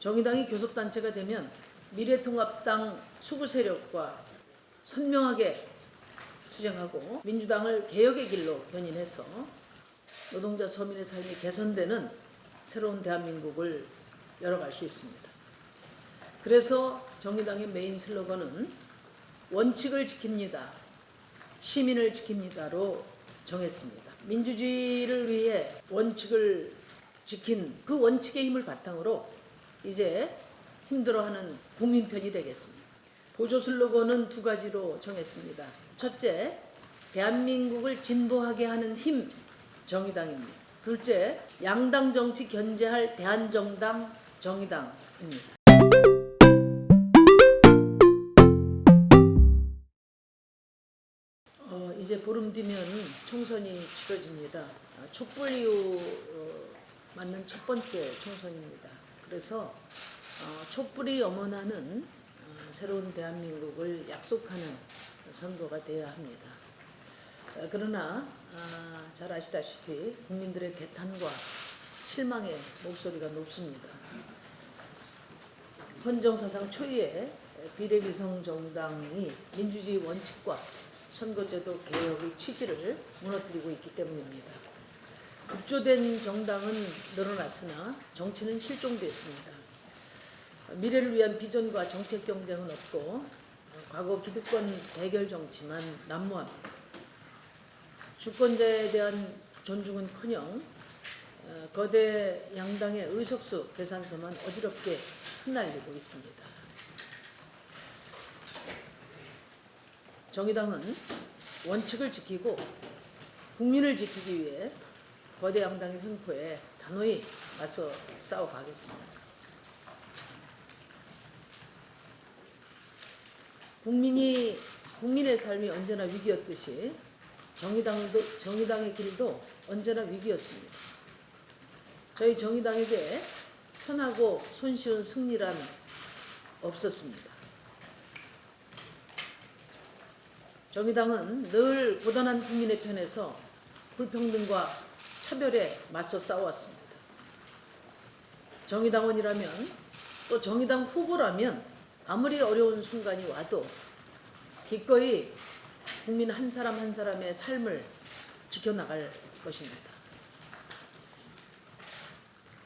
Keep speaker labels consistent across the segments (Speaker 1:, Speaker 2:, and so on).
Speaker 1: 정의당이 교섭단체가 되면 미래통합당 수구 세력과 선명하게 투쟁하고 민주당을 개혁의 길로 견인해서 노동자 서민의 삶이 개선되는 새로운 대한민국을 열어갈 수 있습니다. 그래서 정의당의 메인 슬로건은 원칙을 지킵니다. 시민을 지킵니다로 정했습니다. 민주주의를 위해 원칙을 지킨 그 원칙의 힘을 바탕으로 이제 힘들어하는 국민 편이 되겠습니다. 보조 슬로건은 두 가지로 정했습니다. 첫째, 대한민국을 진보하게 하는 힘, 정의당입니다. 둘째, 양당 정치 견제할 대한정당, 정의당입니다. 이제 보름 뒤면 총선이 치러집니다. 촛불 이후 맞는 첫 번째 총선입니다. 그래서 촛불이 염원하는 새로운 대한민국을 약속하는 선거가 되어야 합니다. 그러나 잘 아시다시피 국민들의 개탄과 실망의 목소리가 높습니다. 헌정사상 초유의 비례위성 정당이 민주주의 원칙과 선거제도 개혁의 취지를 무너뜨리고 있기 때문입니다. 급조된 정당은 늘어났으나 정치는 실종됐습니다. 미래를 위한 비전과 정책 경쟁은 없고 과거 기득권 대결 정치만 난무합니다. 주권자에 대한 존중은커녕 거대 양당의 의석수 계산서만 어지럽게 흩날리고 있습니다. 정의당은 원칙을 지키고 국민을 지키기 위해 거대 양당의 횡포에 단호히 맞서 싸워가겠습니다. 국민의 삶이 언제나 위기였듯이 정의당의 길도 언제나 위기였습니다. 저희 정의당에게 편하고 손쉬운 승리란 없었습니다. 정의당은 늘 고단한 국민의 편에서 불평등과 차별에 맞서 싸워왔습니다. 정의당원이라면 또 정의당 후보라면 아무리 어려운 순간이 와도 기꺼이 국민 한 사람 한 사람의 삶을 지켜나갈 것입니다.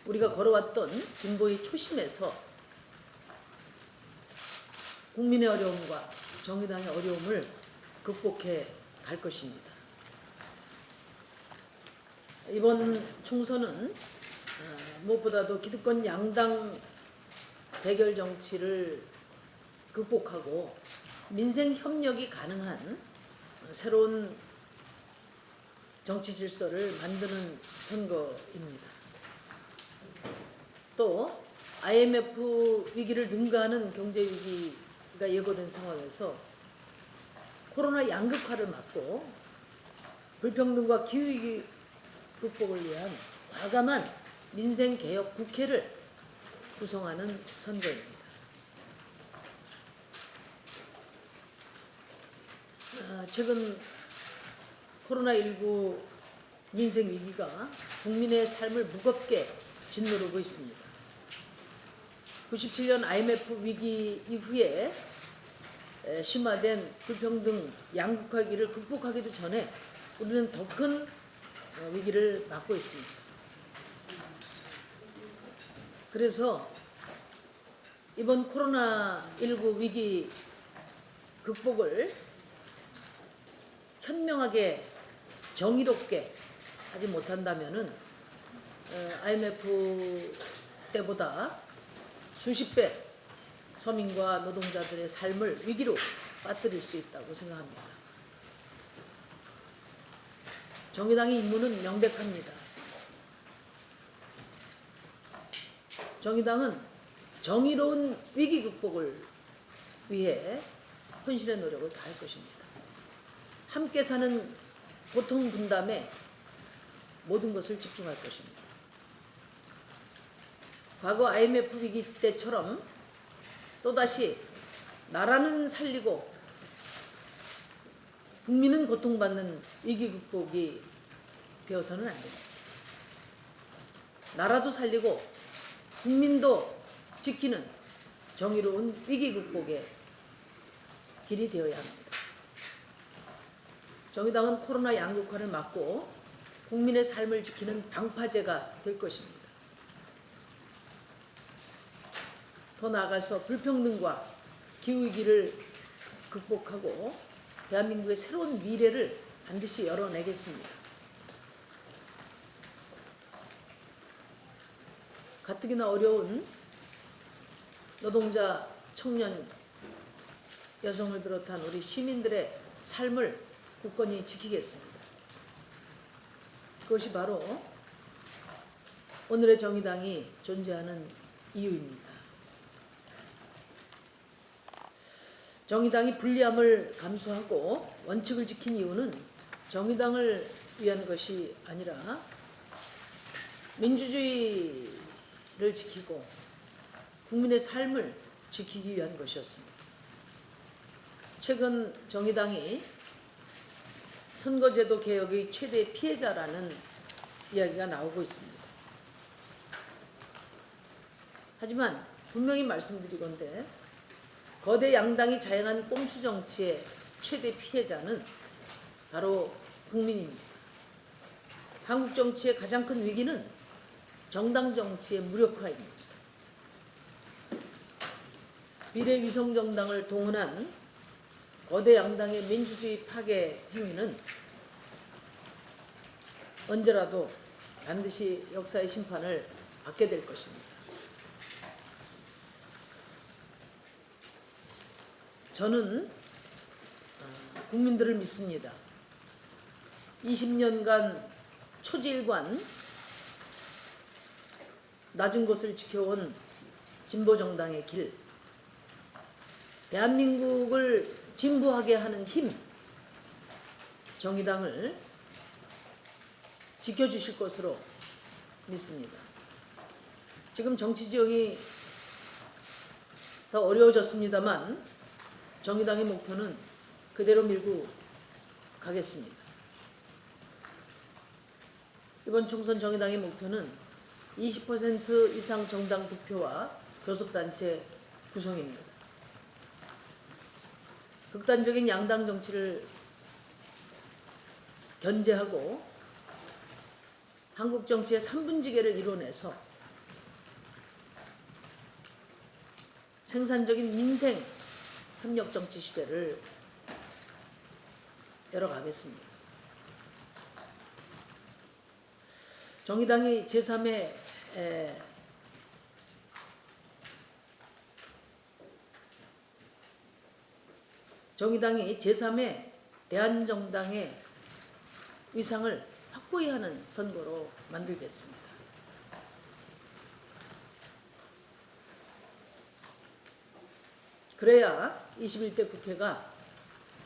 Speaker 1: 우리가 걸어왔던 진보의 초심에서 국민의 어려움과 정의당의 어려움을 극복해 갈 것입니다. 이번 총선은 무엇보다도 기득권 양당 대결 정치를 극복하고 민생 협력이 가능한 새로운 정치 질서를 만드는 선거입니다. 또 IMF 위기를 능가하는 경제 위기가 예고된 상황에서 코로나 양극화를 막고 불평등과 기후위기 극복을 위한 과감한 민생개혁 국회를 구성하는 선거입니다. 최근 코로나19 민생위기가 국민의 삶을 무겁게 짓누르고 있습니다. 97년 IMF 위기 이후에 심화된 불평등 양극화기를 극복하기도 전에 우리는 더 큰 위기를 맞고 있습니다. 그래서 이번 코로나19 위기 극복을 현명하게 정의롭게 하지 못한다면은 IMF 때보다 수십 배 서민과 노동자들의 삶을 위기로 빠뜨릴 수 있다고 생각합니다. 정의당의 임무는 명백합니다. 정의당은 정의로운 위기 극복을 위해 혼신의 노력을 다할 것입니다. 함께 사는 고통 분담에 모든 것을 집중할 것입니다. 과거 IMF 위기 때처럼 또다시 나라는 살리고 국민은 고통받는 위기 극복이 되어서는 안 됩니다. 나라도 살리고 국민도 지키는 정의로운 위기 극복의 길이 되어야 합니다. 정의당은 코로나 양극화를 막고 국민의 삶을 지키는 방파제가 될 것입니다. 더 나아가서 불평등과 기후위기를 극복하고 대한민국의 새로운 미래를 반드시 열어내겠습니다. 가뜩이나 어려운 노동자, 청년, 여성을 비롯한 우리 시민들의 삶을 굳건히 지키겠습니다. 그것이 바로 오늘의 정의당이 존재하는 이유입니다. 정의당이 불리함을 감수하고 원칙을 지킨 이유는 정의당을 위한 것이 아니라 민주주의를 지키고 국민의 삶을 지키기 위한 것이었습니다. 최근 정의당이 선거제도 개혁의 최대 피해자라는 이야기가 나오고 있습니다. 하지만 분명히 말씀드리건대 거대 양당이 자행한 꼼수 정치의 최대 피해자는 바로 국민입니다. 한국 정치의 가장 큰 위기는 정당 정치의 무력화입니다. 미래위성정당을 동원한 거대 양당의 민주주의 파괴 행위는 언제라도 반드시 역사의 심판을 받게 될 것입니다. 저는 국민들을 믿습니다. 20년간 초질관 낮은 곳을 지켜온 진보정당의 길, 대한민국을 진보하게 하는 힘, 정의당을 지켜주실 것으로 믿습니다. 지금 정치 지형이 더 어려워졌습니다만 정의당의 목표는 그대로 밀고 가겠습니다. 이번 총선 정의당의 목표는 20% 이상 정당 득표와 교섭단체 구성입니다. 극단적인 양당 정치를 견제하고 한국 정치의 3분지계를 이뤄내서 생산적인 민생 협력 정치 시대를 열어가겠습니다. 정의당이 제3회 대한정당의 위상을 확고히 하는 선거로 만들겠습니다. 그래야 21대 국회가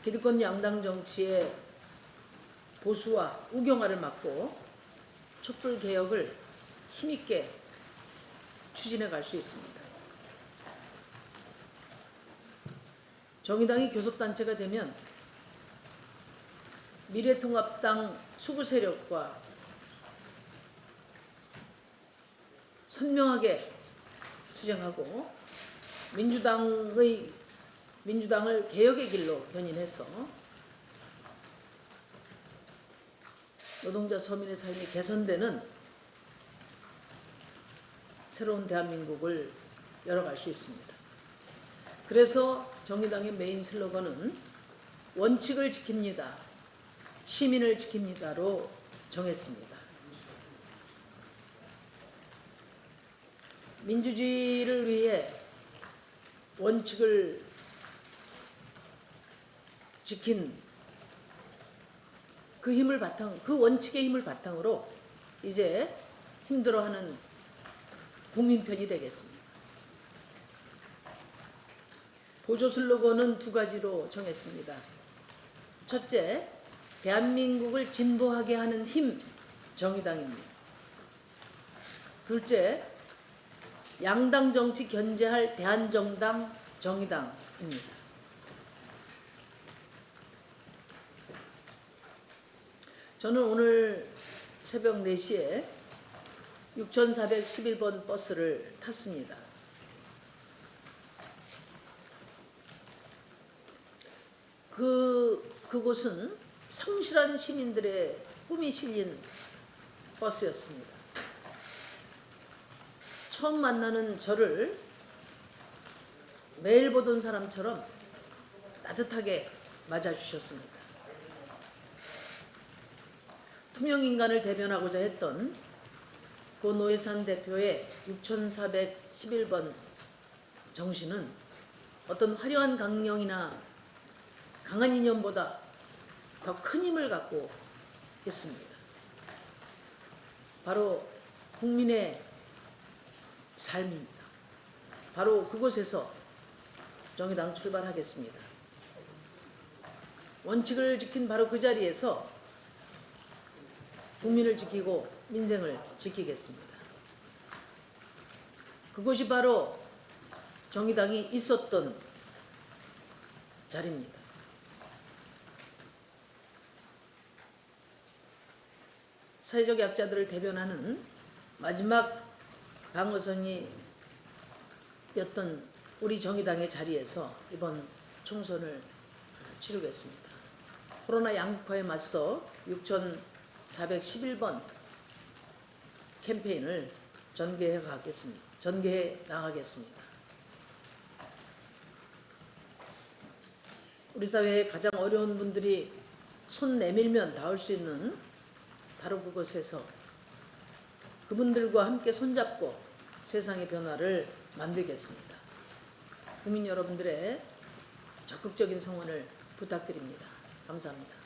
Speaker 1: 기득권 양당 정치의 보수와 우경화를 막고 촛불 개혁을 힘있게 추진해 갈 수 있습니다. 정의당이 교섭단체가 되면 미래통합당 수구 세력과 선명하게 투쟁하고 민주당을 개혁의 길로 견인해서 노동자 서민의 삶이 개선되는 새로운 대한민국을 열어갈 수 있습니다. 그래서 정의당의 메인 슬로건은 원칙을 지킵니다. 시민을 지킵니다로 정했습니다. 민주주의를 위해 원칙을 지킨 그 원칙의 힘을 바탕으로 이제 힘들어하는 국민편이 되겠습니다. 보조 슬로건은 두 가지로 정했습니다. 첫째, 대한민국을 진보하게 하는 힘, 정의당입니다. 둘째, 양당 정치 견제할 대한정당, 정의당입니다. 저는 오늘 새벽 4시에 6411번 버스를 탔습니다. 그곳은 성실한 시민들의 꿈이 실린 버스였습니다. 처음 만나는 저를 매일 보던 사람처럼 따뜻하게 맞아주셨습니다. 투명인간을 대변하고자 했던 고 노회찬 대표의 6411번 정신은 어떤 화려한 강령이나 강한 이념보다 더 큰 힘을 갖고 있습니다. 바로 국민의 삶입니다. 바로 그곳에서 정의당 출발하겠습니다. 원칙을 지킨 바로 그 자리에서 국민을 지키고 민생을 지키겠습니다. 그곳이 바로 정의당이 있었던 자리입니다. 사회적 약자들을 대변하는 마지막 방어선이었던 우리 정의당의 자리에서 이번 총선을 치르겠습니다. 코로나 양극화에 맞서 6411번 캠페인을 전개해 나가겠습니다. 우리 사회의 가장 어려운 분들이 손 내밀면 닿을 수 있는 바로 그곳에서 그분들과 함께 손잡고 세상의 변화를 만들겠습니다. 국민 여러분들의 적극적인 성원을 부탁드립니다. 감사합니다.